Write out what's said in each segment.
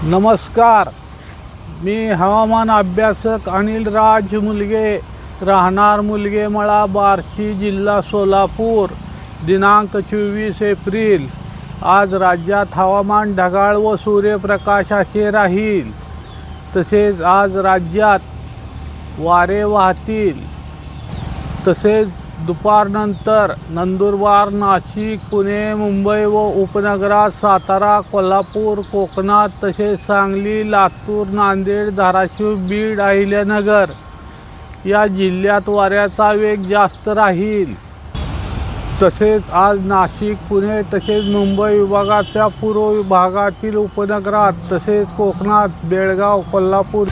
नमस्कार, मी हवामान अभ्यासक अनिल राज मुलगे, राहणार मुलगेमळा, बार्शी, जिल्हा सोलापूर. दिनांक 24 एप्रिल. आज राज्यात हवामान ढगाळ व सूर्यप्रकाश असे राहील. तसेच आज राज्यात वारे वाहतील. तसेच दुपारनंतर नंदुरबार, नाशिक, पुणे, मुंबई व उपनगरात, सातारा, कोल्हापूर, कोकणात, तसेच सांगली, लातूर, नांदेड, धाराशिव, बीड, अहिल्यानगर या जिल्ह्यात वाऱ्याचा वेग जास्त राहील. तसेच आज नाशिक, पुणे तसेच मुंबई विभागाच्या पूर्व भागातील उपनगरात, तसेच कोकणात, बेळगाव, कोल्हापूर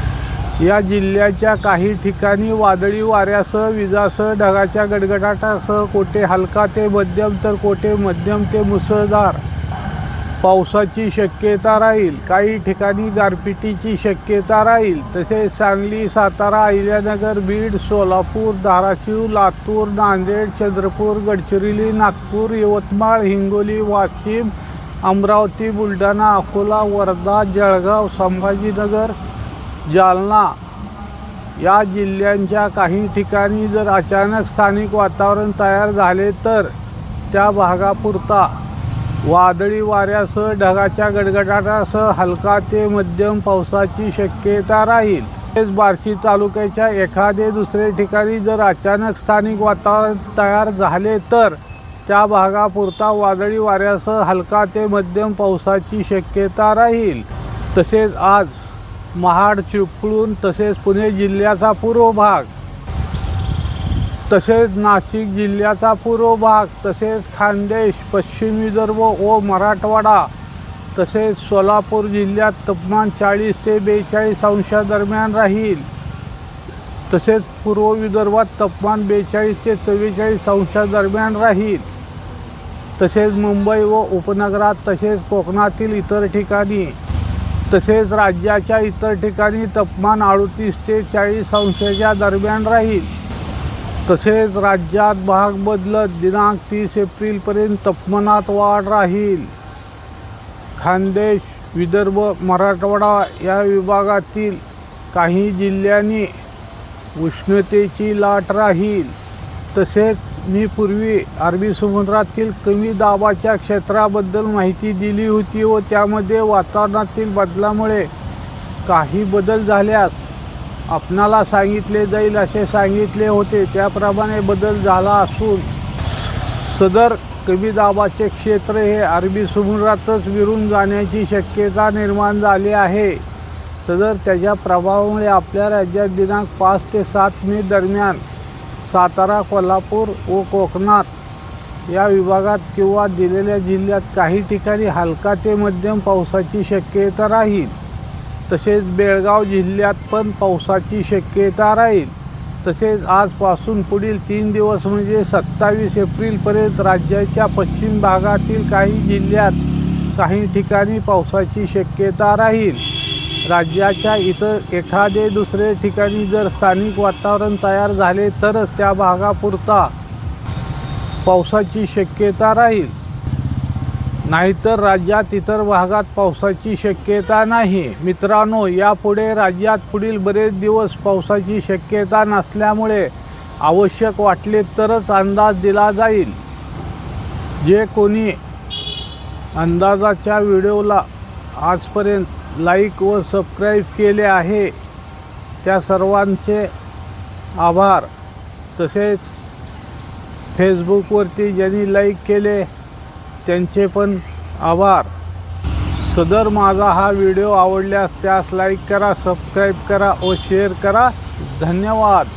या जिल्ह्याच्या काही ठिकाणी वादळी वाऱ्यासह, विजासह, ढगाच्या गडगडाटासह कोठे हलका ते मध्यम तर कोठे मध्यम ते मुसळधार पावसाची शक्यता राहील. काही ठिकाणी गारपिटीची शक्यता राहील. तसेच सांगली, सातारा, अहिल्यानगर, बीड, सोलापूर, धाराशिव, लातूर, नांदेड, चंद्रपूर, गडचिरोली, नागपूर, यवतमाळ, हिंगोली, वाशिम, अमरावती, बुलढाणा, अकोला, वर्धा, जळगाव, संभाजीनगर, जालना या जिल्ह्यांच्या काही ठिकाणी जर अचानक स्थानिक वातावरण तयार झाले तर त्या भागापुरता वादळी वाऱ्यासह, ढगाच्या गडगडाटासह हलका ते मध्यम पावसाची शक्यता राहील. तसेच बार्शी तालुक्याच्या एखादे दुसरे ठिकाणी जर अचानक स्थानिक वातावरण तयार झाले तर त्या भागापुरता वादळी वाऱ्यासह हलका ते मध्यम पावसाची शक्यता राहील. तसेच आज महाड, चिपळूण तसेच पुणे जिल्ह्याचा पूर्व भाग, तसेच नाशिक जिल्ह्याचा पूर्व भाग, तसेच खानदेश, पश्चिम विदर्भ व मराठवाडा, तसेच सोलापूर जिल्ह्यात तापमान 40 ते 42 अंशादरम्यान राहील. तसेच पूर्व विदर्भात तापमान 42 ते 44 अंशादरम्यान राहील. तसेच मुंबई व उपनगरात, तसेच कोकणातील इतर ठिकाणी, तसेच राज्याच्या इतर ठिकाणी तापमान 38 ते 40 अंशाच्या दरम्यान राहील. तसेच राज्यात भाग बदलत दिनांक 30 एप्रिलपर्यंत तापमानात वाढ राहील. खानदेश, विदर्भ, मराठवाडा या विभागातील काही जिल्ह्यांनी उष्णतेची लाट राहील. तसेच मी पूर्वी अरबी समुद्रातील कमी दाबाच्या क्षेत्राबद्दल माहिती दिली होती व त्यामध्ये वातावरणातील बदलामुळे काही बदल झाल्यास आपणाला सांगितले जाईल असे सांगितले होते. त्याप्रमाणे बदल झाला असून सदर कमी दाबाचे क्षेत्र हे अरबी समुद्रातच विरून जाण्याची शक्यता निर्माण झाली आहे. सदर त्याच्या प्रभावामुळे आपल्या राज्यात दिनांक 5 ते 7 मे दरम्यान सातारा, कोल्हापूर व कोकणात या विभागात किंवा दिलेल्या जिल्ह्यात काही ठिकाणी हलका ते मध्यम पावसाची शक्यता राहील. तसेच बेळगाव जिल्ह्यात पण पावसाची शक्यता राहील. तसेच आजपासून पुढील 3 दिवस म्हणजे 27 एप्रिलपर्यंत राज्याच्या पश्चिम भागातील काही जिल्ह्यात काही ठिकाणी पावसाची शक्यता राहील. राज्याच्या इतर एखादे दुसरे ठिकाणी जर स्थानिक वातावरण तयार झाले तरच त्या भागापुरता पावसाची शक्यता राहील. नाहीतर राज्यात इतर भागात पावसाची शक्यता नाही. मित्रांनो, यापुढे राज्यात पुढील बरेच दिवस पावसाची शक्यता नसल्यामुळे आवश्यक वाटले तरच अंदाज दिला जाईल. जे कोणी अंदाजाच्या व्हिडिओला आजपर्यंत लाईक व सबस्क्राईब केले आहे त्या सर्वांचे आभार. तसेच फेसबुकवरती ज्यांनी लाईक केले त्यांचे पण आभार. सदर माझा हा व्हिडिओ आवडल्यास त्यास लाईक करा, सबस्क्राईब करा व शेअर करा. धन्यवाद.